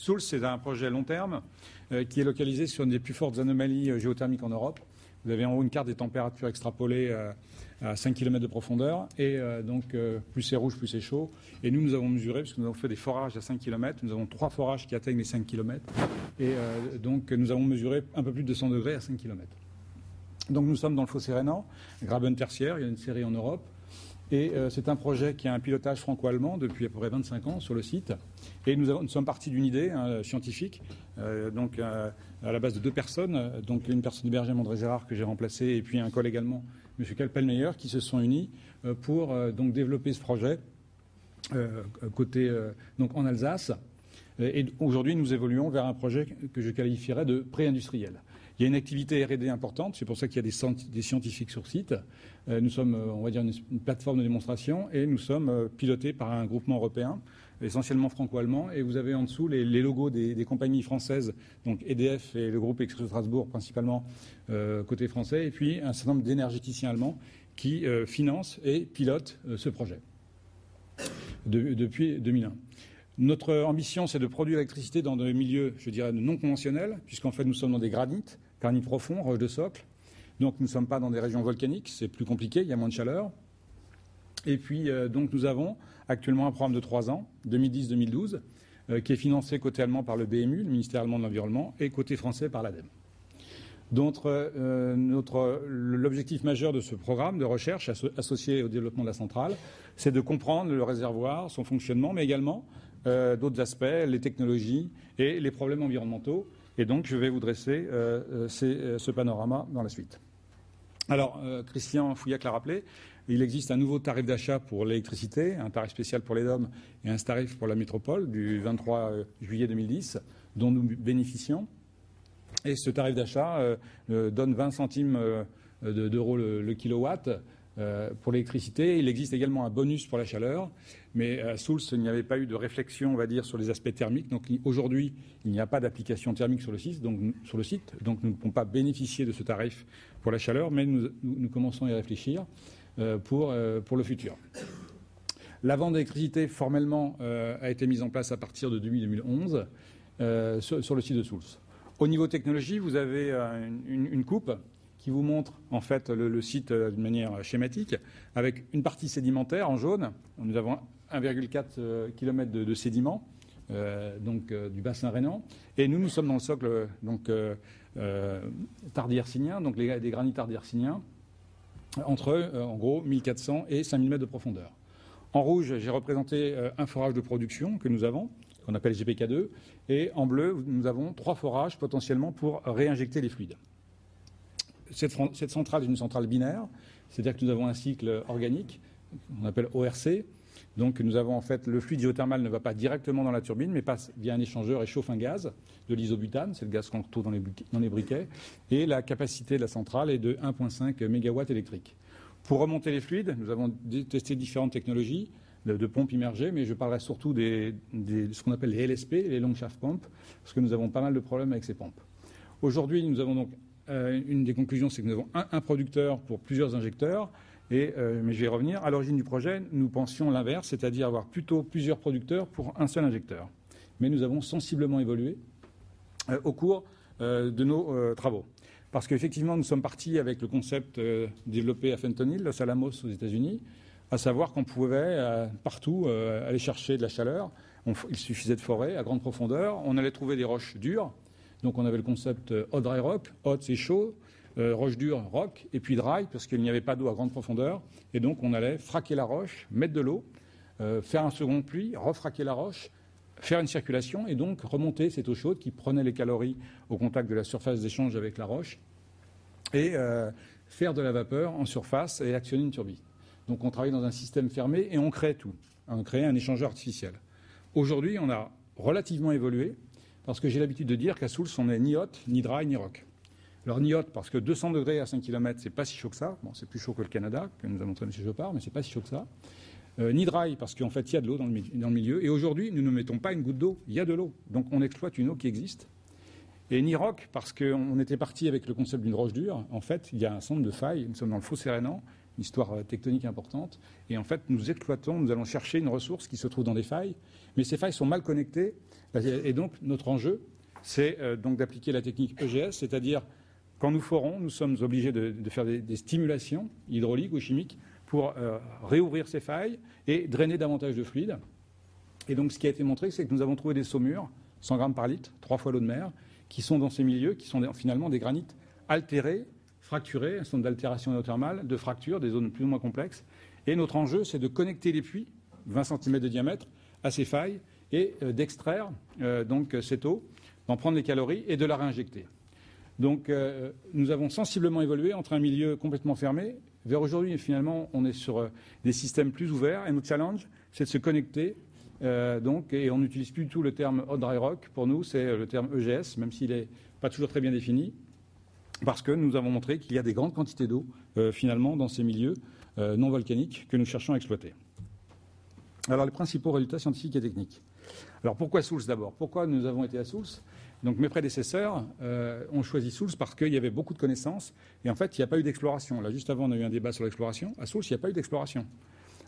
Soultz, c'est un projet long terme qui est localisé sur une des plus fortes anomalies géothermiques en Europe. Vous avez en haut une carte des températures extrapolées à 5 km de profondeur. Et donc, plus c'est rouge, plus c'est chaud. Et nous avons mesuré, parce que nous avons fait des forages à 5 km. Nous avons 3 forages qui atteignent les 5 km. Et donc, nous avons mesuré un peu plus de 200 degrés à 5 km. Donc, nous sommes dans le Fossé rhénan, Graben tertiaire. Il y a une série en Europe. Et c'est un projet qui a un pilotage franco-allemand depuis à peu près 25 ans sur le site. Et nous sommes partis d'une idée scientifique, donc à la base de 2 personnes, donc une personne hébergée à André Gérard que j'ai remplacé, et puis un collègue allemand, M. Kalpelmeyer, qui se sont unis pour donc développer ce projet donc en Alsace. Et aujourd'hui, nous évoluons vers un projet que je qualifierais de pré-industriel. Il y a une activité R&D importante, c'est pour ça qu'il y a des scientifiques sur site. Nous sommes, on va dire, une plateforme de démonstration et nous sommes pilotés par un groupement européen, essentiellement franco-allemand. Et vous avez en dessous les logos des compagnies françaises, donc EDF et le groupe Expresso Strasbourg, principalement côté français, et puis un certain nombre d'énergéticiens allemands qui financent et pilotent ce projet depuis 2001. Notre ambition, c'est de produire l'électricité dans des milieux, je dirais, non conventionnels, puisqu'en fait, nous sommes dans des granits profonds, roches de socle. Donc, nous ne sommes pas dans des régions volcaniques, c'est plus compliqué, il y a moins de chaleur. Et puis, donc, nous avons actuellement un programme de 3 ans, 2010-2012, qui est financé côté allemand par le BMU, le ministère allemand de l'Environnement, et côté français par l'ADEME. Donc, l'objectif majeur de ce programme de recherche associé au développement de la centrale, c'est de comprendre le réservoir, son fonctionnement, mais également d'autres aspects, les technologies et les problèmes environnementaux. Et donc, je vais vous dresser ce panorama dans la suite. Alors, Christian Fouillac l'a rappelé, il existe un nouveau tarif d'achat pour l'électricité, un tarif spécial pour les DOM et un tarif pour la métropole du 23 juillet 2010, dont nous bénéficions. Et ce tarif d'achat donne 20 centimes d'euros le kilowatt pour l'électricité. Il existe également un bonus pour la chaleur. Mais à Soultz, il n'y avait pas eu de réflexion, on va dire, sur les aspects thermiques. Donc aujourd'hui, il n'y a pas d'application thermique sur le site. Donc nous ne pouvons pas bénéficier de ce tarif pour la chaleur, mais nous commençons à y réfléchir pour le futur. La vente d'électricité, formellement, a été mise en place à partir de 2011 sur le site de Soultz. Au niveau technologie, vous avez une coupe qui vous montre en fait le site d'une manière schématique, avec une partie sédimentaire en jaune. Nous avons 1,4 km de sédiments, du bassin rhénan. Et nous sommes dans le socle tardi-hercynien, donc des granits tardi-hercyniens, entre en gros 1400 et 5000 mètres de profondeur. En rouge, j'ai représenté un forage de production que nous avons, qu'on appelle GPK2, et en bleu, nous avons 3 forages potentiellement pour réinjecter les fluides. Cette centrale est une centrale binaire, c'est-à-dire que nous avons un cycle organique, qu'on appelle ORC. Donc nous avons en fait, le fluide géothermal ne va pas directement dans la turbine, mais passe via un échangeur et chauffe un gaz, de l'isobutane, c'est le gaz qu'on retrouve dans les briquets, et la capacité de la centrale est de 1,5 MW électrique. Pour remonter les fluides, nous avons testé différentes technologies de pompes immergées, mais je parlerai surtout de ce qu'on appelle les LSP, les long shaft pumps, parce que nous avons pas mal de problèmes avec ces pompes. Aujourd'hui, nous avons donc une des conclusions, c'est que nous avons un producteur pour plusieurs injecteurs, mais je vais y revenir. À l'origine du projet, nous pensions l'inverse, c'est-à-dire avoir plutôt plusieurs producteurs pour un seul injecteur. Mais nous avons sensiblement évolué au cours de nos travaux. Parce qu'effectivement, nous sommes partis avec le concept développé à Fenton Hill, Los Alamos aux États-Unis, à savoir qu'on pouvait partout aller chercher de la chaleur. Il suffisait de forer à grande profondeur. On allait trouver des roches dures. Donc on avait le concept hot dry rock. Hot, c'est chaud. Roche dure, rock. Et puis dry, parce qu'il n'y avait pas d'eau à grande profondeur. Et donc on allait fraquer la roche, mettre de l'eau, faire un second puits, refraquer la roche, faire une circulation et donc remonter cette eau chaude qui prenait les calories au contact de la surface d'échange avec la roche et faire de la vapeur en surface et actionner une turbine. Donc on travaille dans un système fermé et on crée tout. On crée un échangeur artificiel. Aujourd'hui, on a relativement évolué parce que j'ai l'habitude de dire qu'à Soultz, on n'est ni hot, ni dry, ni rock. Alors ni hot parce que 200 degrés à 5 km, c'est pas si chaud que ça. Bon, c'est plus chaud que le Canada, que nous a montré M. Jopard, mais c'est pas si chaud que ça. Ni dry parce qu'en fait, il y a de l'eau dans le milieu. Et aujourd'hui, nous ne mettons pas une goutte d'eau, il y a de l'eau. Donc on exploite une eau qui existe. Et ni rock parce qu'on était parti avec le concept d'une roche dure. En fait, il y a un centre de faille. Nous sommes dans le Fossé rhénan, une histoire tectonique importante. Et en fait, nous exploitons, nous allons chercher une ressource qui se trouve dans des failles. Mais ces failles sont mal connectées Et donc, notre enjeu, c'est donc d'appliquer la technique EGS, c'est-à-dire, quand nous forons, nous sommes obligés de faire des stimulations hydrauliques ou chimiques pour réouvrir ces failles et drainer davantage de fluide. Et donc, ce qui a été montré, c'est que nous avons trouvé des saumures, 100 grammes par litre, 3 fois l'eau de mer, qui sont dans ces milieux, qui sont finalement des granites altérés, fracturés, un certain nombre d'altérations géothermales, de fractures, des zones plus ou moins complexes. Et notre enjeu, c'est de connecter les puits, 20 cm de diamètre, à ces failles et d'extraire donc cette eau, d'en prendre les calories et de la réinjecter. Donc nous avons sensiblement évolué entre un milieu complètement fermé vers aujourd'hui. Finalement, on est sur des systèmes plus ouverts et notre challenge, c'est de se connecter. Et on n'utilise plus du tout le terme hot dry rock. Pour nous, c'est le terme EGS, même s'il n'est pas toujours très bien défini, parce que nous avons montré qu'il y a des grandes quantités d'eau, finalement, dans ces milieux non volcaniques que nous cherchons à exploiter. Alors, les principaux résultats scientifiques et techniques. Alors, pourquoi Soultz d'abord? Pourquoi nous avons été à Soultz? Donc, mes prédécesseurs ont choisi Soultz parce qu'il y avait beaucoup de connaissances et en fait, il n'y a pas eu d'exploration. Là, juste avant, on a eu un débat sur l'exploration. À Soultz, il n'y a pas eu d'exploration.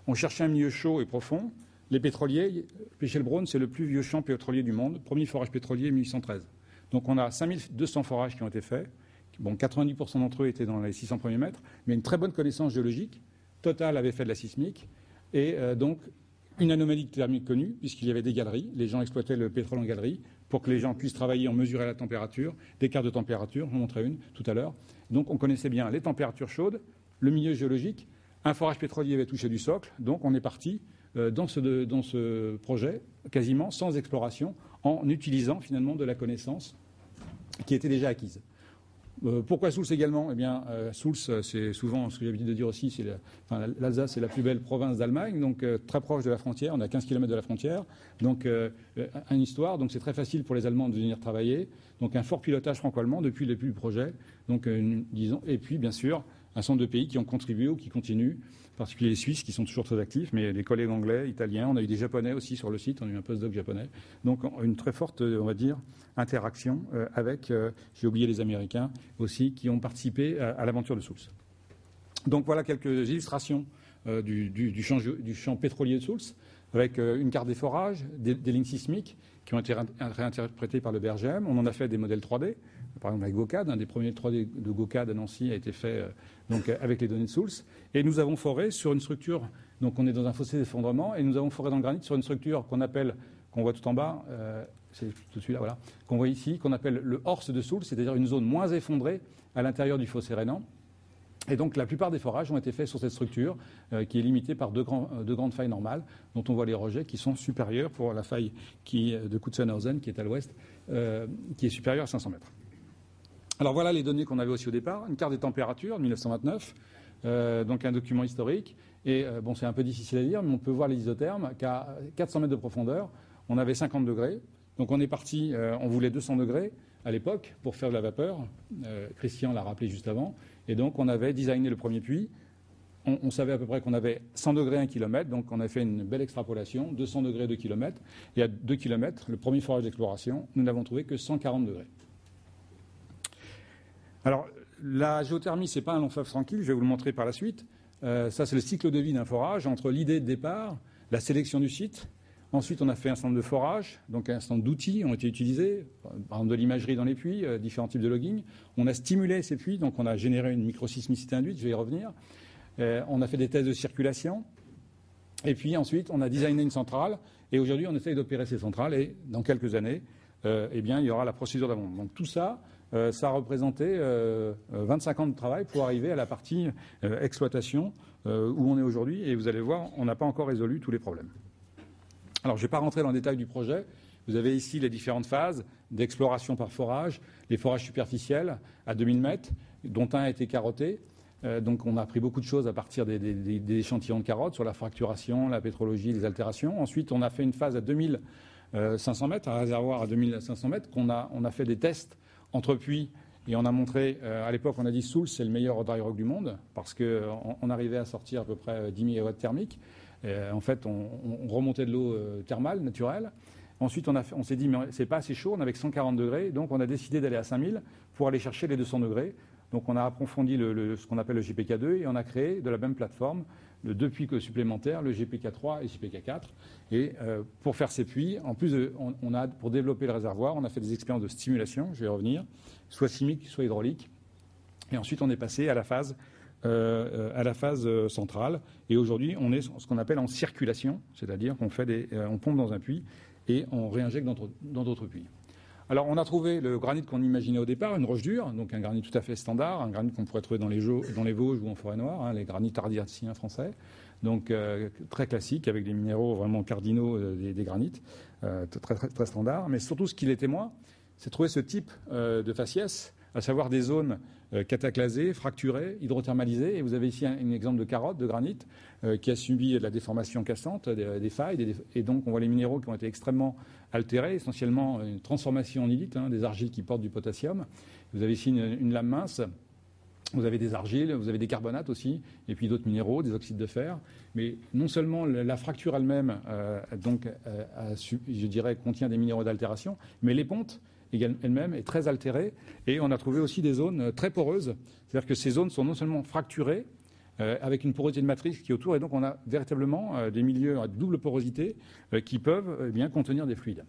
On cherchait un milieu chaud et profond. Les pétroliers, Pechelbronn, c'est le plus vieux champ pétrolier du monde, premier forage pétrolier 1813. Donc on a 5200 forages qui ont été faits. Bon, 90% d'entre eux étaient dans les 600 premiers mètres, mais une très bonne connaissance géologique. Total avait fait de la sismique et donc une anomalie thermique connue, puisqu'il y avait des galeries. Les gens exploitaient le pétrole en galerie pour que les gens puissent travailler en mesurer la température, des cartes de température, j'en montrerai une tout à l'heure. Donc on connaissait bien les températures chaudes, le milieu géologique. Un forage pétrolier avait touché du socle, donc on est parti dans ce projet, quasiment sans exploration, en utilisant finalement de la connaissance qui était déjà acquise. Pourquoi Soultz également? Eh bien, Soultz, c'est souvent ce que j'ai l'habitude de dire aussi, l'Alsace, c'est la plus belle province d'Allemagne, donc très proche de la frontière, on est à 15 km de la frontière, donc une histoire, donc c'est très facile pour les Allemands de venir travailler, donc un fort pilotage franco-allemand depuis le début du projet, donc disons, et puis bien sûr un certain nombre de pays qui ont contribué ou qui continuent, en particulier les Suisses qui sont toujours très actifs, mais les collègues anglais, italiens, on a eu des Japonais aussi sur le site, on a eu un postdoc japonais. Donc une très forte, on va dire, interaction avec, j'ai oublié les Américains aussi, qui ont participé à l'aventure de Soultz. Donc voilà quelques illustrations du champ pétrolier de Soultz, avec une carte des forages, des lignes sismiques qui ont été réinterprétées par le BRGM. On en a fait des modèles 3D, par exemple avec GOCAD, un des premiers 3D de GOCAD à Nancy a été fait donc, avec les données de Soultz. Et nous avons foré sur une structure, donc on est dans un fossé d'effondrement, et nous avons foré dans le granit sur une structure qu'on voit tout en bas, c'est tout de suite là, voilà, qu'on voit ici, qu'on appelle le Horst de Soultz, c'est-à-dire une zone moins effondrée à l'intérieur du fossé rhénan. Et donc la plupart des forages ont été faits sur cette structure qui est limitée par deux grandes failles normales dont on voit les rejets qui sont supérieurs pour la faille de Kutzenhausen qui est à l'ouest, qui est supérieure à 500 mètres. Alors voilà les données qu'on avait aussi au départ, une carte des températures de 1929, donc un document historique. Et bon, c'est un peu difficile à lire, mais on peut voir les isothermes qu'à 400 mètres de profondeur, on avait 50 degrés. Donc on est parti, on voulait 200 degrés à l'époque pour faire de la vapeur. Christian l'a rappelé juste avant. Et donc, on avait designé le premier puits. On savait à peu près qu'on avait 100 degrés 1 km. Donc, on a fait une belle extrapolation, 200 degrés 2 km. Et à 2 km, le premier forage d'exploration, nous n'avons trouvé que 140 degrés. Alors, la géothermie, ce n'est pas un long fleuve tranquille. Je vais vous le montrer par la suite. Ça, c'est le cycle de vie d'un forage entre l'idée de départ, la sélection du site. Ensuite, on a fait un certain nombre de forages, donc un certain nombre d'outils ont été utilisés, par exemple de l'imagerie dans les puits, différents types de logging. On a stimulé ces puits, donc on a généré une microsismicité induite, je vais y revenir. On a fait des tests de circulation. Et puis ensuite, on a designé une centrale. Et aujourd'hui, on essaye d'opérer ces centrales. Et dans quelques années, eh bien, il y aura la procédure d'amont. Donc tout ça, ça a représenté 25 ans de travail pour arriver à la partie exploitation où on est aujourd'hui. Et vous allez voir, on n'a pas encore résolu tous les problèmes. Alors, je ne vais pas rentrer dans le détail du projet. Vous avez ici les différentes phases d'exploration par forage, les forages superficiels à 2000 mètres, dont un a été carotté. Donc, on a appris beaucoup de choses à partir des échantillons de carottes sur la fracturation, la pétrologie, les altérations. Ensuite, on a fait une phase à 2500 mètres, un réservoir à 2500 mètres, on a fait des tests entre puits. Et on a montré, à l'époque, on a dit Soultz, c'est le meilleur dry rock du monde, parce qu'on arrivait à sortir à peu près 10 MW thermiques. En fait, on remontait de l'eau thermale, naturelle. Ensuite, on s'est dit, mais c'est pas assez chaud, on avait que 140 degrés, donc on a décidé d'aller à 5000 pour aller chercher les 200 degrés. Donc on a approfondi ce qu'on appelle le GPK2 et on a créé de la même plateforme de 2 puits supplémentaires, le GPK3 et GPK4. Et pour faire ces puits, en plus, pour développer le réservoir, on a fait des expériences de stimulation, je vais y revenir, soit chimique, soit hydraulique. Et ensuite, on est passé à la phase centrale. Et aujourd'hui, on est ce qu'on appelle en circulation, c'est-à-dire qu'on on pompe dans un puits et on réinjecte dans d'autres puits. Alors, on a trouvé le granit qu'on imaginait au départ, une roche dure, donc un granit tout à fait standard, un granit qu'on pourrait trouver dans les Vosges ou en forêt noire, les granits ardésiens français, donc très classique, avec des minéraux vraiment cardinaux des granites, très, très, très standard. Mais surtout, ce qui l'était moins, c'est trouver ce type de faciès, à savoir des zones cataclasées, fracturées, hydrothermalisées. Et vous avez ici un exemple de carotte, de granit, qui a subi de la déformation cassante, des failles. Et donc, on voit les minéraux qui ont été extrêmement altérés, essentiellement une transformation en illite, des argiles qui portent du potassium. Vous avez ici une lame mince. Vous avez des argiles, vous avez des carbonates aussi, et puis d'autres minéraux, des oxydes de fer. Mais non seulement la fracture elle-même, je dirais, contient des minéraux d'altération, mais les pontes elle-même est très altérée. Et on a trouvé aussi des zones très poreuses. C'est-à-dire que ces zones sont non seulement fracturées, avec une porosité de matrice qui est autour, et donc on a véritablement des milieux à double porosité qui peuvent bien contenir des fluides.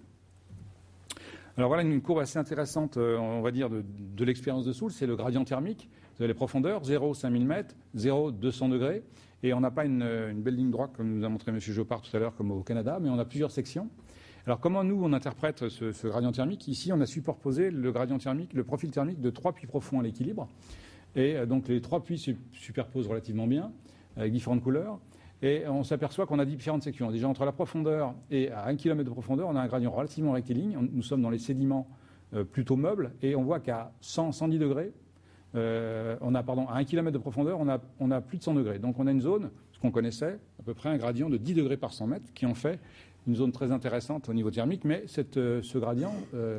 Alors voilà une courbe assez intéressante, on va dire, de l'expérience de Soultz, c'est le gradient thermique. Vous avez les profondeurs, 0, 5000 mètres, 0, 200 degrés. Et on n'a pas une belle ligne droite, comme nous a montré M. Jopard tout à l'heure, comme au Canada, mais on a plusieurs sections. Alors comment nous, on interprète ce gradient thermique? Ici, on a superposé le gradient thermique, le profil thermique de 3 puits profonds à l'équilibre. Et donc les 3 puits se superposent relativement bien, avec différentes couleurs. Et on s'aperçoit qu'on a différentes sections. Déjà, entre la profondeur et à 1 km de profondeur, on a un gradient relativement rectiligne. Nous sommes dans les sédiments plutôt meubles. Et on voit qu'à 110 degrés, à 1 km de profondeur, on a plus de 100 degrés. Donc on a une zone, ce qu'on connaissait, à peu près un gradient de 10 degrés par 100 mètres, qui en fait une zone très intéressante au niveau thermique. Mais ce gradient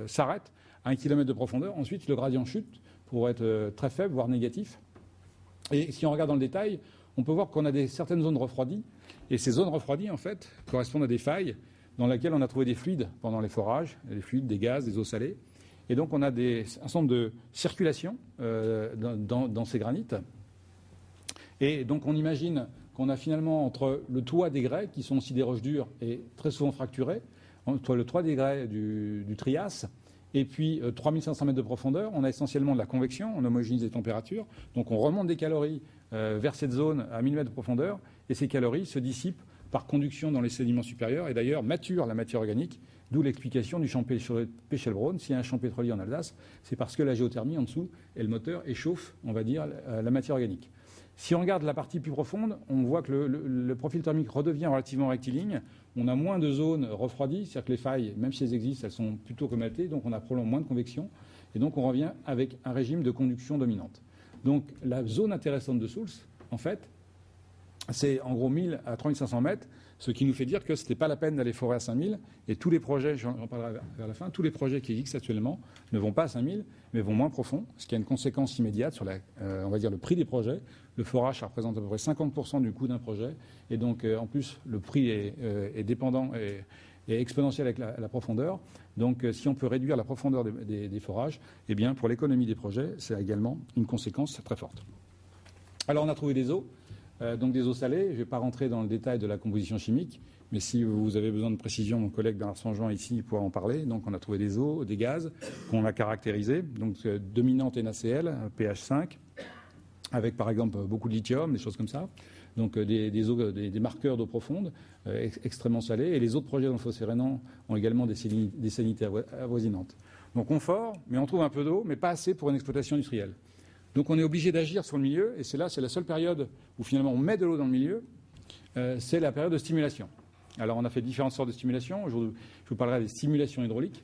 s'arrête à 1 km de profondeur. Ensuite, le gradient chute pour être très faible, voire négatif. Et si on regarde dans le détail, on peut voir qu'on a certaines zones refroidies. Et ces zones refroidies, en fait, correspondent à des failles dans lesquelles on a trouvé des fluides pendant les forages, des fluides, des gaz, des eaux salées. Et donc, on a un certain nombre de circulations dans ces granites. Et donc, on imagine qu'on a finalement entre le toit des grès, qui sont aussi des roches dures et très souvent fracturées, entre le toit des grès du Trias, et puis 3500 mètres de profondeur, on a essentiellement de la convection, on homogénise les températures. Donc, on remonte des calories vers cette zone à 1000 mètres de profondeur, et ces calories se dissipent par conduction dans les sédiments supérieurs et d'ailleurs maturent la matière organique, d'où l'explication du champ Pechelbronn. S'il y a un champ pétrolier en Alsace, c'est parce que la géothermie en dessous et le moteur échauffent, on va dire, la matière organique. Si on regarde la partie plus profonde, on voit que le profil thermique redevient relativement rectiligne. On a moins de zones refroidies, c'est-à-dire que les failles, même si elles existent, elles sont plutôt comatées, donc on a probablement moins de convection. Et donc on revient avec un régime de conduction dominante. Donc la zone intéressante de Soultz, en fait, c'est en gros 1000 à 3500 mètres, ce qui nous fait dire que ce n'était pas la peine d'aller forer à 5000. Et tous les projets, j'en parlerai vers la fin, tous les projets qui existent actuellement ne vont pas à 5000, mais vont moins profond, ce qui a une conséquence immédiate sur on va dire, le prix des projets. Le forage, ça représente à peu près 50% du coût d'un projet. Et donc, en plus, le prix est dépendant et exponentiel avec la profondeur. Donc, si on peut réduire la profondeur des forages, eh bien, pour l'économie des projets, c'est également une conséquence très forte. Alors, on a trouvé des eaux. Donc des eaux salées, je ne vais pas rentrer dans le détail de la composition chimique, mais si vous avez besoin de précision, mon collègue Bernard Sanjean ici pourra en parler. Donc on a trouvé des eaux, des gaz qu'on a caractérisés, donc dominante NaCl, pH 5, avec par exemple beaucoup de lithium, des choses comme ça. Donc des marqueurs d'eau profonde extrêmement salés. Et les autres projets dans le fossé rhénan ont également des salinités avoisinantes. Donc confort, mais on trouve un peu d'eau, mais pas assez pour une exploitation industrielle. Donc on est obligé d'agir sur le milieu, et c'est la seule période où finalement on met de l'eau dans le milieu, c'est la période de stimulation. Alors on a fait différentes sortes de stimulation. Aujourd'hui, je vous parlerai des stimulations hydrauliques.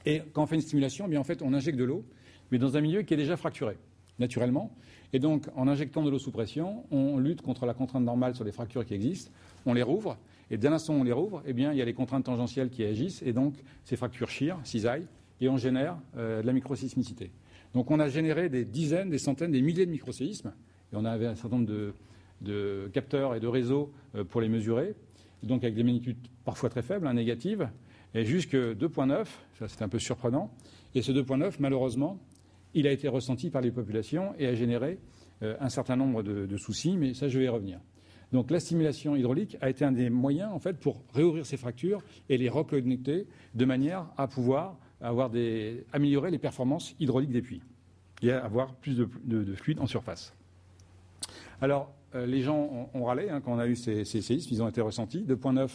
Et quand on fait une stimulation, eh bien, en fait, on injecte de l'eau, mais dans un milieu qui est déjà fracturé, naturellement. Et donc, en injectant de l'eau sous pression, on lutte contre la contrainte normale sur les fractures qui existent, on les rouvre, et dès l'instant où on les rouvre, eh bien, il y a les contraintes tangentielles qui agissent, et donc ces fractures chirent, cisaillent, et on génère de la microsismicité. Donc on a généré des dizaines, des centaines, des milliers de microséismes, et on avait un certain nombre de capteurs et de réseaux pour les mesurer, donc avec des magnitudes parfois très faibles, négatives, et jusque 2,9, ça c'était un peu surprenant, et ce 2,9, malheureusement, il a été ressenti par les populations et a généré un certain nombre de soucis, mais ça, je vais y revenir. Donc la stimulation hydraulique a été un des moyens en fait pour réouvrir ces fractures et les reconnecter de manière à pouvoir améliorer les performances hydrauliques des puits et avoir plus de fluide en surface. Alors les gens ont râlé quand on a eu ces séismes, ils ont été ressentis. 2,9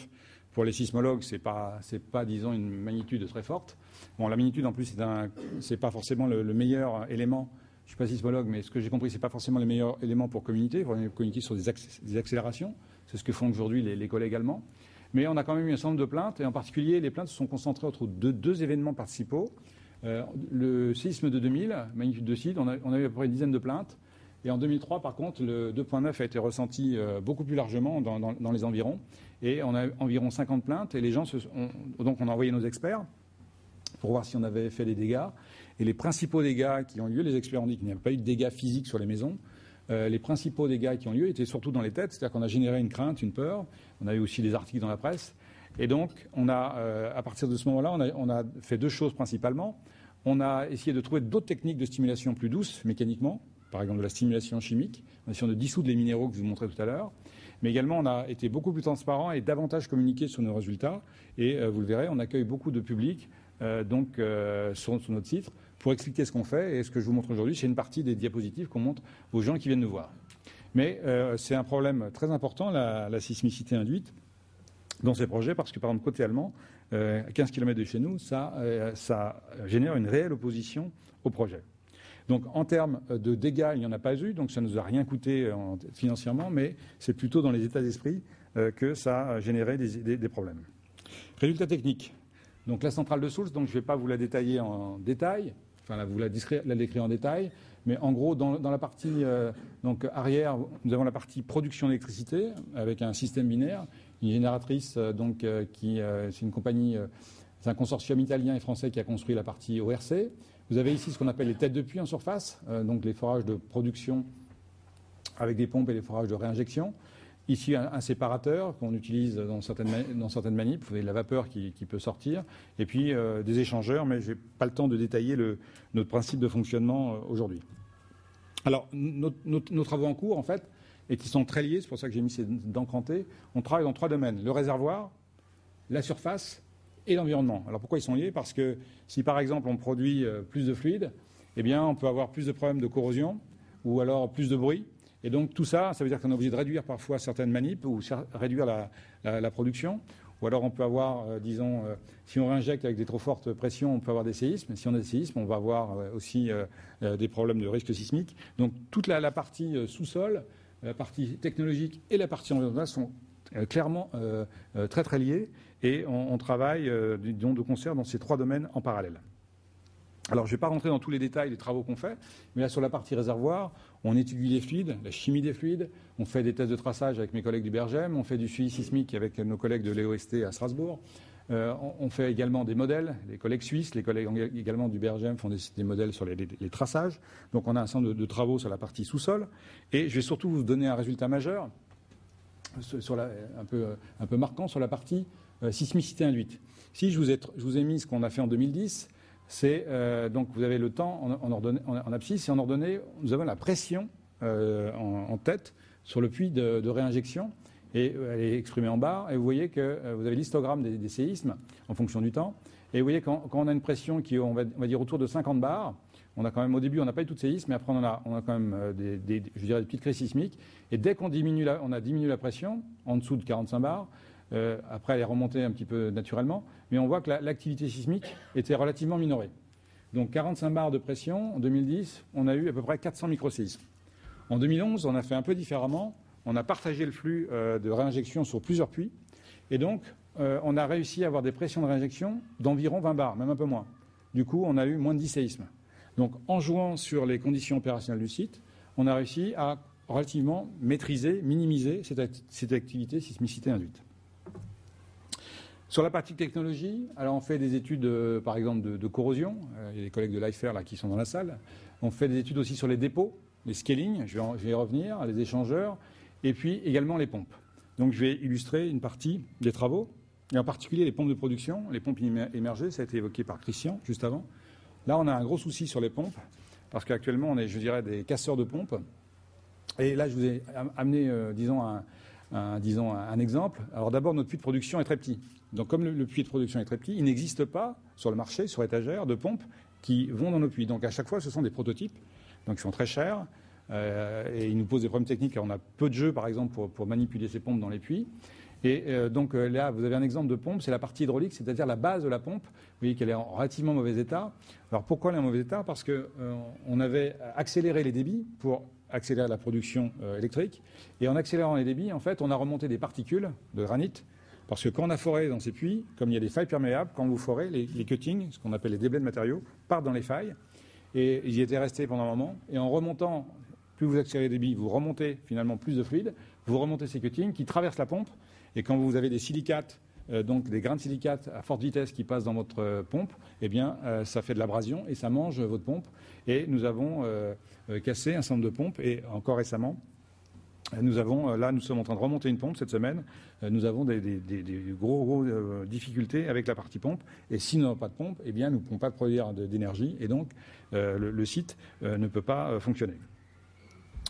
pour les sismologues, c'est pas disons une magnitude très forte. Bon, la magnitude en plus c'est pas forcément le meilleur élément. Je ne suis pas sismologue, mais ce que j'ai compris, ce n'est pas forcément les meilleurs éléments pour communiquer. Il faut communiquer sur des accélérations. C'est ce que font aujourd'hui les collègues allemands. Mais on a quand même eu un certain nombre de plaintes, et en particulier, les plaintes se sont concentrées autour de deux événements principaux. Le séisme de 2000, magnitude de Sid, on a eu à peu près une dizaine de plaintes. Et en 2003, par contre, le 2,9 a été ressenti beaucoup plus largement dans les environs. Et on a environ 50 plaintes, et les gens donc on a envoyé nos experts pour voir si on avait fait des dégâts. Et les principaux dégâts qui ont lieu, les experts ont dit qu'il n'y a pas eu de dégâts physiques sur les maisons. Les principaux dégâts qui ont lieu étaient surtout dans les têtes, c'est-à-dire qu'on a généré une crainte, une peur. On a eu aussi des articles dans la presse. Et donc, à partir de ce moment-là, on a fait deux choses principalement. On a essayé de trouver d'autres techniques de stimulation plus douces mécaniquement, par exemple de la stimulation chimique, en essayant de dissoudre les minéraux que je vous montrais tout à l'heure. Mais également, on a été beaucoup plus transparent et davantage communiqué sur nos résultats. Et vous le verrez, on accueille beaucoup de public sur notre site pour expliquer ce qu'on fait. Et ce que je vous montre aujourd'hui, c'est une partie des diapositives qu'on montre aux gens qui viennent nous voir. Mais c'est un problème très important, la sismicité induite, dans ces projets, parce que par exemple, côté allemand, à 15 km de chez nous, ça génère une réelle opposition au projet. Donc en termes de dégâts, il n'y en a pas eu, donc ça ne nous a rien coûté financièrement, mais c'est plutôt dans les états d'esprit que ça a généré des problèmes. Résultats techniques. Donc la centrale de Soultz, donc je ne vais pas vous la détailler en détail, enfin vous la décrire en détail, mais en gros dans la partie donc arrière, nous avons la partie production d'électricité avec un système binaire, une génératrice c'est une compagnie, c'est un consortium italien et français qui a construit la partie ORC. Vous avez ici ce qu'on appelle les têtes de puits en surface, donc les forages de production avec des pompes et les forages de réinjection. Ici, un séparateur qu'on utilise dans certaines manips. Vous avez de la vapeur qui peut sortir. Et puis, des échangeurs, mais je n'ai pas le temps de détailler notre principe de fonctionnement aujourd'hui. Alors, nos travaux en cours, en fait, et qui sont très liés, c'est pour ça que j'ai mis ces dents crantées, on travaille dans trois domaines. Le réservoir, la surface et l'environnement. Alors, pourquoi ils sont liés? Parce que si, par exemple, on produit plus de fluide, eh bien, on peut avoir plus de problèmes de corrosion ou alors plus de bruit. Et donc tout ça, ça veut dire qu'on est obligé de réduire parfois certaines manips ou réduire la production. Ou alors on peut avoir, si on réinjecte avec des trop fortes pressions, on peut avoir des séismes. Si on a des séismes, on va avoir aussi des problèmes de risque sismique. Donc toute la partie sous-sol, la partie technologique et la partie environnementale sont clairement très très liées. Et on travaille de concert dans ces trois domaines en parallèle. Alors, je ne vais pas rentrer dans tous les détails des travaux qu'on fait, mais là, sur la partie réservoir, on étudie les fluides, la chimie des fluides, on fait des tests de traçage avec mes collègues du Bergem, on fait du suivi sismique avec nos collègues de l'EOST à Strasbourg, on fait également des modèles, les collègues suisses, les collègues également du Bergem font des modèles sur les traçages. Donc, on a un certain nombre de travaux sur la partie sous-sol, et je vais surtout vous donner un résultat majeur, un peu marquant sur la partie sismicité induite. Si je vous ai mis ce qu'on a fait en 2010, c'est donc vous avez le temps en abscisse et en ordonnée, nous avons la pression en tête sur le puits de réinjection et elle est exprimée en barre et vous voyez que vous avez l'histogramme des séismes en fonction du temps et vous voyez quand on a une pression qui est on va dire autour de 50 bars, on a quand même au début on n'a pas eu tout de séisme mais après on a quand même des petites craies sismiques et dès qu'on diminue on a diminué la pression en dessous de 45 bars. Après, elle est remontée un petit peu naturellement, mais on voit que l'activité sismique était relativement minorée. Donc 45 bars de pression, en 2010, on a eu à peu près 400 microséismes. En 2011, on a fait un peu différemment. On a partagé le flux de réinjection sur plusieurs puits, et donc on a réussi à avoir des pressions de réinjection d'environ 20 bars, même un peu moins. Du coup, on a eu moins de 10 séismes. Donc en jouant sur les conditions opérationnelles du site, on a réussi à relativement maîtriser, minimiser cette activité sismicité induite. Sur la partie technologie, alors on fait des études, par exemple, de corrosion. Il y a des collègues de l'IFER là qui sont dans la salle. On fait des études aussi sur les dépôts, les scaling, je vais y revenir, les échangeurs, et puis également les pompes. Donc je vais illustrer une partie des travaux, et en particulier les pompes de production, les pompes émergées, ça a été évoqué par Christian juste avant. Là, on a un gros souci sur les pompes. parce qu'actuellement, on est, je dirais, des casseurs de pompes. Et là, je vous ai amené, disons, un exemple. Alors d'abord, notre puits de production est très petit. Donc comme le puits de production est très petit, il n'existe pas sur le marché, sur étagère, de pompes qui vont dans nos puits. Donc à chaque fois, ce sont des prototypes, donc ils sont très chers, et ils nous posent des problèmes techniques. On a peu de jeux, par exemple, pour manipuler ces pompes dans les puits. Et donc là, vous avez un exemple de pompe, c'est la partie hydraulique, c'est-à-dire la base de la pompe. Vous voyez qu'elle est en relativement mauvais état. Alors pourquoi elle est en mauvais état? Parce qu'on avait accéléré les débits pour accélérer la production électrique. Et en accélérant les débits, en fait, on a remonté des particules de granit. Parce que quand on a foré dans ces puits, comme il y a des failles perméables, quand vous forez, les cuttings, ce qu'on appelle les déblais de matériaux, partent dans les failles. Et ils y étaient restés pendant un moment. Et en remontant, plus vous accélérez les débits, vous remontez finalement plus de fluide. Vous remontez ces cuttings qui traversent la pompe. Et quand vous avez des silicates, donc des grains de silicate à forte vitesse qui passent dans votre pompe, eh bien, ça fait de l'abrasion et ça mange votre pompe. Et nous avons cassé un certain nombre de pompes. Et encore récemment, nous sommes en train de remonter une pompe cette semaine. Nous avons des gros difficultés avec la partie pompe. Et si nous n'avons pas de pompe, eh bien, nous ne pouvons pas produire d'énergie. Et donc, le site ne peut pas fonctionner.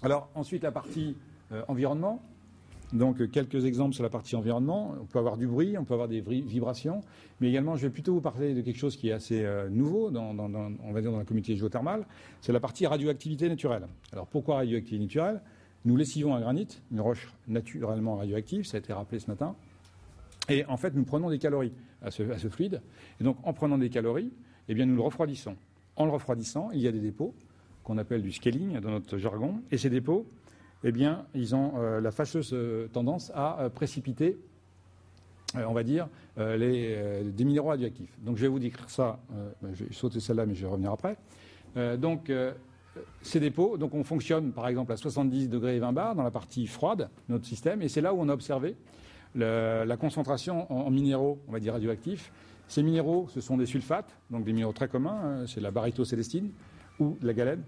Alors, ensuite, la partie environnement. Donc, quelques exemples sur la partie environnement. On peut avoir du bruit, on peut avoir des vibrations, mais également, je vais plutôt vous parler de quelque chose qui est assez nouveau, on va dire dans la communauté géothermale, c'est la partie radioactivité naturelle. Alors, pourquoi radioactivité naturelle? Nous lessivons un granit, une roche naturellement radioactive, ça a été rappelé ce matin, et en fait, nous prenons des calories à ce fluide, et donc, en prenant des calories, eh bien, nous le refroidissons. En le refroidissant, il y a des dépôts, qu'on appelle du scaling dans notre jargon, et ces dépôts, eh bien, ils ont la fâcheuse tendance à précipiter, on va dire, des minéraux radioactifs. Donc, je vais vous décrire ça. Je vais sauter celle-là, mais je vais revenir après. Ces dépôts, donc on fonctionne, par exemple, à 70 degrés et 20 bars dans la partie froide de notre système, et c'est là où on a observé la concentration en minéraux, on va dire, radioactifs. Ces minéraux, ce sont des sulfates, donc des minéraux très communs, c'est la barytocélestine ou de la galène.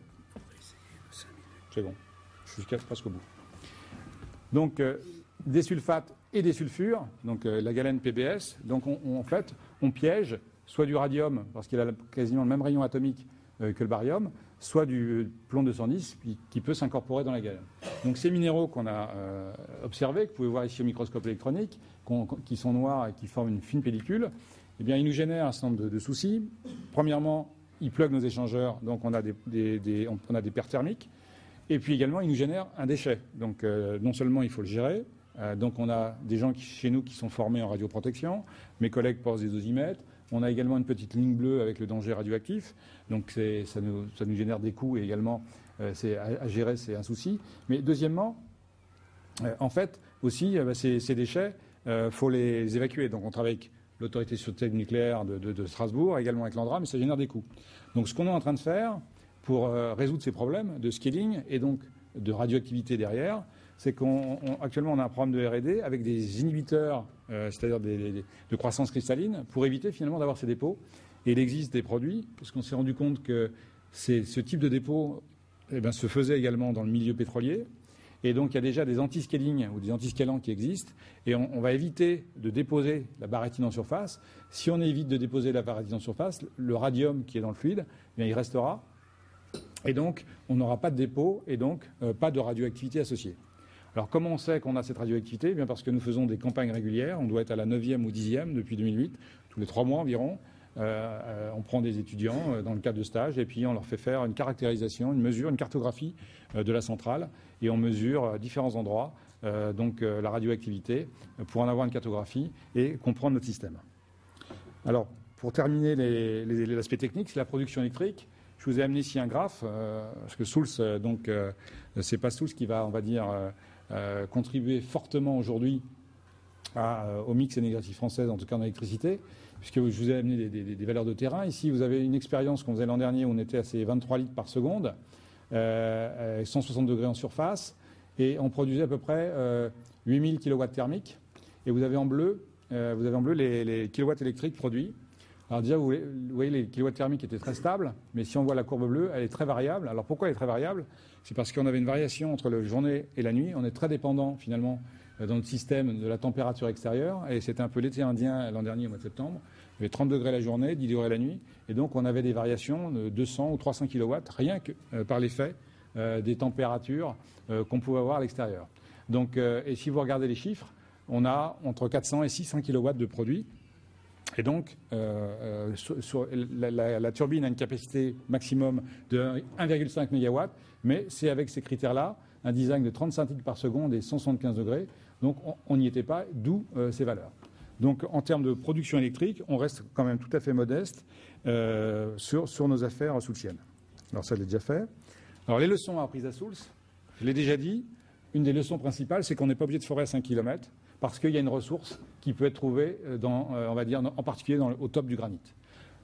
C'est bon. Je suis presque au bout. Donc, des sulfates et des sulfures, donc la galène PBS. Donc, en fait, on piège soit du radium, parce qu'il a quasiment le même rayon atomique que le barium, soit du plomb 210 qui peut s'incorporer dans la galène. Donc, ces minéraux qu'on a observés, que vous pouvez voir ici au microscope électronique, qui sont noirs et qui forment une fine pellicule, eh bien, ils nous génèrent un certain nombre de soucis. Premièrement, ils pluguent nos échangeurs, donc on a des pertes thermiques. Et puis également, il nous génère un déchet. Donc non seulement il faut le gérer, donc on a des gens chez nous qui sont formés en radioprotection, mes collègues posent des dosimètres, on a également une petite ligne bleue avec le danger radioactif, donc ça nous génère des coûts et également à gérer, c'est un souci. Mais deuxièmement, en fait, aussi, ces déchets, faut les évacuer. Donc on travaille avec l'autorité de sûreté nucléaire de Strasbourg, également avec l'ANDRA, mais ça génère des coûts. Donc ce qu'on est en train de faire, pour résoudre ces problèmes de scaling et donc de radioactivité derrière, c'est qu'actuellement on a un programme de R&D avec des inhibiteurs, c'est-à-dire de croissance cristalline, pour éviter finalement d'avoir ces dépôts. Et il existe des produits, parce qu'on s'est rendu compte que ce type de dépôt se faisait également dans le milieu pétrolier. Et donc il y a déjà des anti-scaling ou des anti-scalants qui existent. Et on va éviter de déposer la barytine en surface. Si on évite de déposer la barytine en surface, le radium qui est dans le fluide, eh bien, il restera. Et donc, on n'aura pas de dépôt et donc pas de radioactivité associée. Alors, comment on sait qu'on a cette radioactivité? Eh bien, parce que nous faisons des campagnes régulières. On doit être à la 9e ou 10e depuis 2008, tous les 3 mois environ. On prend des étudiants dans le cadre de stage et puis on leur fait faire une caractérisation, une mesure, une cartographie de la centrale. Et on mesure à différents endroits la radioactivité pour en avoir une cartographie et comprendre notre système. Alors, pour terminer l'aspect technique, c'est la production électrique. Je vous ai amené ici un graphe, parce que Soultz, c'est pas Soultz qui va, on va dire, contribuer fortement aujourd'hui au mix énergétique française, en tout cas en électricité, puisque je vous ai amené des valeurs de terrain. Ici, vous avez une expérience qu'on faisait l'an dernier où on était à ces 23 litres par seconde, 160 degrés en surface, et on produisait à peu près 8000 kW thermiques. Et vous avez en bleu, les kilowatts électriques produits. Alors déjà, vous voyez, les kilowatts thermiques étaient très stables, mais si on voit la courbe bleue, elle est très variable. Alors pourquoi elle est très variable? C'est parce qu'on avait une variation entre la journée et la nuit. On est très dépendant, finalement, dans notre système de la température extérieure. Et c'était un peu l'été indien l'an dernier, au mois de septembre. Il y avait 30 degrés la journée, 10 degrés la nuit. Et donc, on avait des variations de 200 ou 300 kW, rien que par l'effet des températures qu'on pouvait avoir à l'extérieur. Donc, et si vous regardez les chiffres, on a entre 400 et 600 kW de produits. Et donc, la turbine a une capacité maximum de 1,5 MW, mais c'est avec ces critères-là, un design de 35 litres par seconde et 175 degrés. Donc, on n'y était pas, d'où ces valeurs. Donc, en termes de production électrique, on reste quand même tout à fait modeste sur nos affaires soulsiennes. Alors, ça, je l'ai déjà fait. Alors, les leçons apprises à Souls, je l'ai déjà dit, une des leçons principales, c'est qu'on n'est pas obligé de forer à 5 km parce qu'il y a une ressource qui peut être trouvée, on va dire, en particulier au top du granit.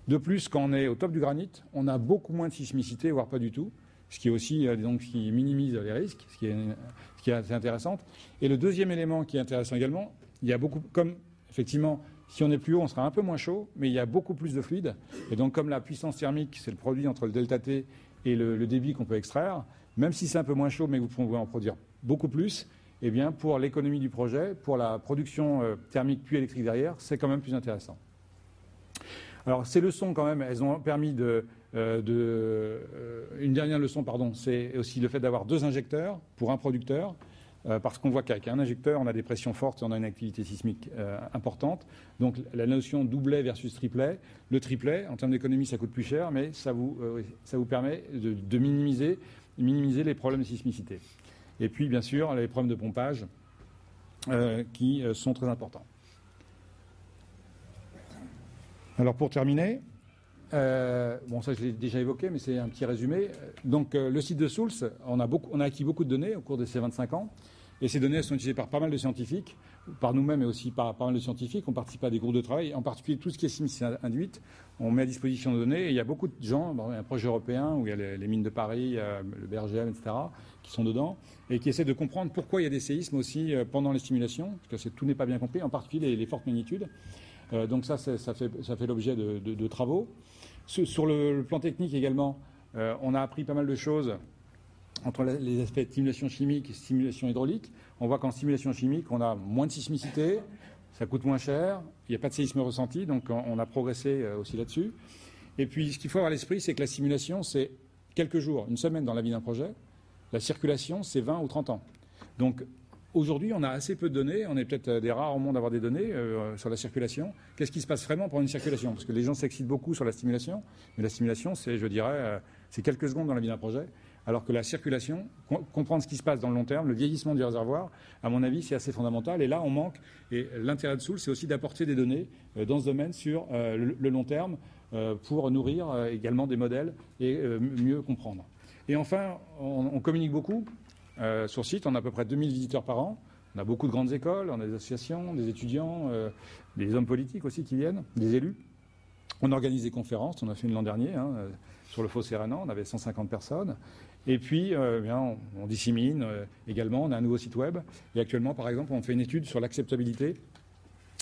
De plus, quand on est au top du granit, on a beaucoup moins de sismicité, voire pas du tout, ce qui est aussi donc, ce qui minimise les risques, ce qui est assez intéressant. Et le deuxième élément qui est intéressant également, il y a beaucoup, comme effectivement, si on est plus haut, on sera un peu moins chaud, mais il y a beaucoup plus de fluide. Et donc, comme la puissance thermique, c'est le produit entre le delta T et le débit qu'on peut extraire, même si c'est un peu moins chaud, mais que vous pouvez en produire beaucoup plus, eh bien, pour l'économie du projet, pour la production thermique puis électrique derrière, c'est quand même plus intéressant. Alors, ces leçons, quand même, elles ont permis une dernière leçon, pardon, c'est aussi le fait d'avoir 2 injecteurs pour un producteur, parce qu'on voit qu'avec un injecteur, on a des pressions fortes et on a une activité sismique importante. Donc, la notion doublet versus triplet. Le triplet, en termes d'économie, ça coûte plus cher, mais ça vous permet de minimiser les problèmes de sismicité. Et puis, bien sûr, les problèmes de pompage qui sont très importants. Alors, pour terminer, bon, ça je l'ai déjà évoqué, mais c'est un petit résumé. Donc, le site de Souls, on a acquis beaucoup de données au cours de ces 25 ans. Et ces données elles sont utilisées par pas mal de scientifiques, par nous-mêmes et aussi par pas mal de scientifiques. On participe à des groupes de travail, en particulier tout ce qui est sismicité induite. On met à disposition de données et il y a beaucoup de gens, il y a un projet européen où il y a les mines de Paris, le BRGM, etc., qui sont dedans et qui essaient de comprendre pourquoi il y a des séismes aussi pendant les simulations, parce que tout n'est pas bien compris, en particulier les fortes magnitudes. Donc ça fait l'objet de travaux. Sur le plan technique également, on a appris pas mal de choses entre les aspects de simulation chimique et simulation hydraulique. On voit qu'en simulation chimique, on a moins de sismicité, ça coûte moins cher, il n'y a pas de séisme ressenti, donc on a progressé aussi là-dessus. Et puis, ce qu'il faut avoir à l'esprit, c'est que la simulation, c'est quelques jours, une semaine dans la vie d'un projet. La circulation, c'est 20 ou 30 ans. Donc, aujourd'hui, on a assez peu de données. On est peut-être des rares au monde à avoir des données sur la circulation. Qu'est-ce qui se passe vraiment pour une circulation? Parce que les gens s'excitent beaucoup sur la stimulation. Mais la stimulation, c'est, je dirais, c'est quelques secondes dans la vie d'un projet. Alors que la circulation, comprendre ce qui se passe dans le long terme, le vieillissement du réservoir, à mon avis, c'est assez fondamental. Et là, on manque. Et l'intérêt de Souls, c'est aussi d'apporter des données dans ce domaine sur le long terme pour nourrir également des modèles et mieux comprendre. Et enfin, on communique beaucoup. Sur site, on a à peu près 2000 visiteurs par an. On a beaucoup de grandes écoles, on a des associations, des étudiants, des hommes politiques aussi qui viennent, des élus. On organise des conférences, on a fait une l'an dernier sur le fossé rhénan, on avait 150 personnes. Et puis, on dissémine également, on a un nouveau site web. Et actuellement, par exemple, on fait une étude sur l'acceptabilité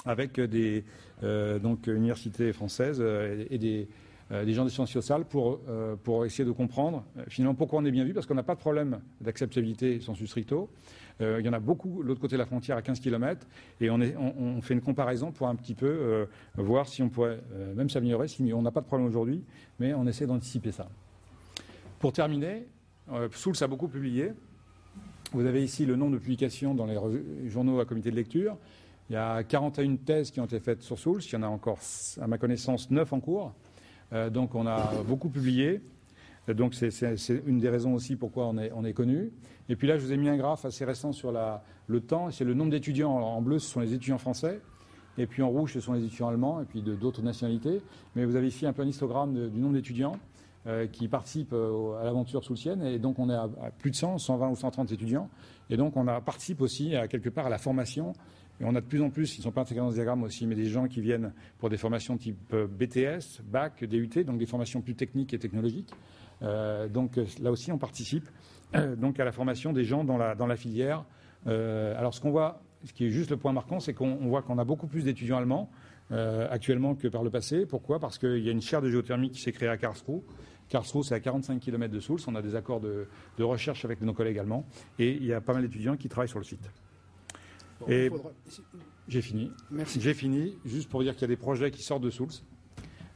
avec des universités françaises et des gens des sciences sociales pour essayer de comprendre finalement pourquoi on est bien vu, parce qu'on n'a pas de problème d'acceptabilité sensu stricto. Il y en a beaucoup de l'autre côté de la frontière à 15 km et on fait une comparaison pour un petit peu voir si on pourrait même s'améliorer. Si on n'a pas de problème aujourd'hui, mais on essaie d'anticiper ça. Pour terminer, Souls a beaucoup publié. Vous avez ici le nombre de publications dans les journaux à comité de lecture. Il y a 41 thèses qui ont été faites sur Souls. Il y en a encore, à ma connaissance, 9 en cours. Donc on a beaucoup publié. Donc c'est une des raisons aussi pourquoi on est connu. Et puis là, je vous ai mis un graphe assez récent sur le temps. C'est le nombre d'étudiants. Alors, en bleu, ce sont les étudiants français. Et puis en rouge, ce sont les étudiants allemands et puis d'autres nationalités. Mais vous avez ici un peu un histogramme du nombre d'étudiants qui participent à l'aventure soulsienne. Et donc on est à plus de 100, 120 ou 130 étudiants. Et donc on participe aussi quelque part à la formation. Et on a de plus en plus, ils ne sont pas intégrés dans ce diagramme aussi, mais des gens qui viennent pour des formations type BTS, Bac, DUT, donc des formations plus techniques et technologiques. Donc là aussi, on participe donc à la formation des gens dans la filière. Alors ce qu'on voit, ce qui est juste le point marquant, c'est qu'on voit qu'on a beaucoup plus d'étudiants allemands actuellement que par le passé. Pourquoi? Parce qu'il y a une chaire de géothermie qui s'est créée à Karlsruhe. Karlsruhe, c'est à 45 km de Souls. On a des accords de recherche avec nos collègues allemands. Et il y a pas mal d'étudiants qui travaillent sur le site. Bon, Et j'ai fini. Merci. J'ai fini, juste pour dire qu'il y a des projets qui sortent de Souls.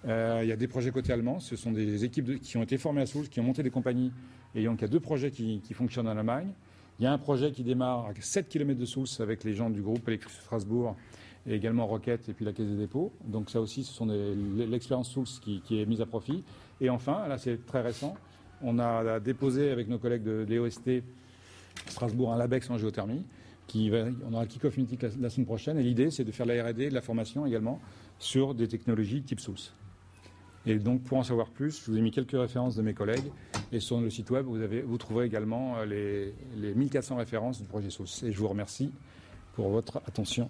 Il y a des projets côté allemand. Ce sont des équipes qui ont été formées à Souls, qui ont monté des compagnies. Et donc, il y a 2 projets qui fonctionnent en Allemagne. Il y a un projet qui démarre à 7 km de Souls avec les gens du groupe Électricité Strasbourg et également Rocket et puis la Caisse des dépôts. Donc ça aussi, ce sont l'expérience Souls qui est mise à profit. Et enfin, là c'est très récent, on a déposé avec nos collègues de l'EOST Strasbourg un LabEx en géothermie. On aura le kick-off mythique la semaine prochaine. Et l'idée, c'est de faire de la R&D, de la formation également sur des technologies type Souls. Et donc, pour en savoir plus, je vous ai mis quelques références de mes collègues. Et sur le site web, vous trouverez également les 1400 références du projet Souls. Et je vous remercie pour votre attention.